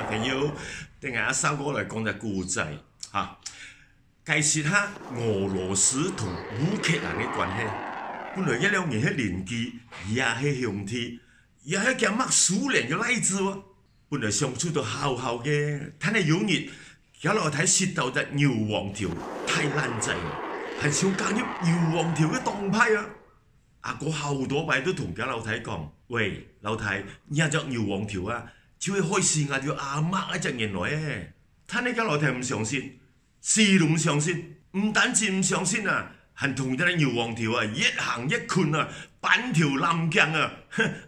朋友，等下阿三哥嚟講隻故仔嚇，介紹下俄羅斯同烏克蘭嘅關係。本來一兩年喺年紀，也係兄弟，也係叫乜蘇聯嘅例子喎。本來相處到好好嘅，但係有日，有落睇舌頭隻牛黃條太爛仔啦，係想加入牛黃條嘅黨派啊！阿哥好多擺都同家老太講：喂，老太，你隻牛黃條啊！就會開始嗌條阿媽一隻原來誒，睇你家老太唔相信，死都唔相信，唔單止唔相信啊，還同啲牛黃條啊一行一困啊，板條南疆啊，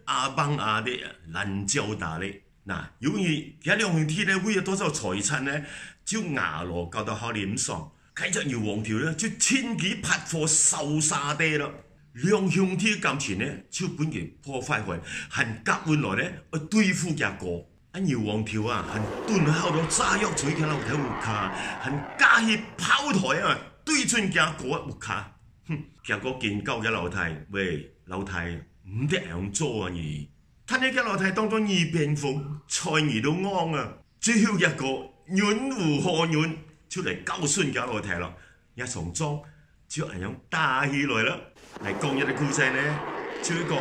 阿邦阿爹啊，爛椒打你嗱，由於有兩兄弟咧為咗多少財產咧，就牙羅搞到好臉爽，睇隻牛黃條咧就千幾拍貨收沙爹啦。兩兄弟嘅感情咧，就本嘅破壞佢，還夾換來咧去對付一個。阿牛黃條啊，還蹲喺度炸藥嘴嘅樓梯屋卡，還加起炮台啊，對準一個屋卡。結果見夠嘅樓梯，喂，樓梯唔得樣做啊你！睇你嘅樓梯當咗二病風，菜兒都啱啊！最後一個潤無可潤，出嚟交順嘅樓梯啦，一重裝就係樣打起來啦。嚟講一個故仔呢，就係講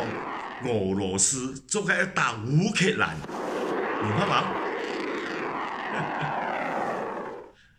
俄羅斯捉喺一打烏克蘭，明白嘛？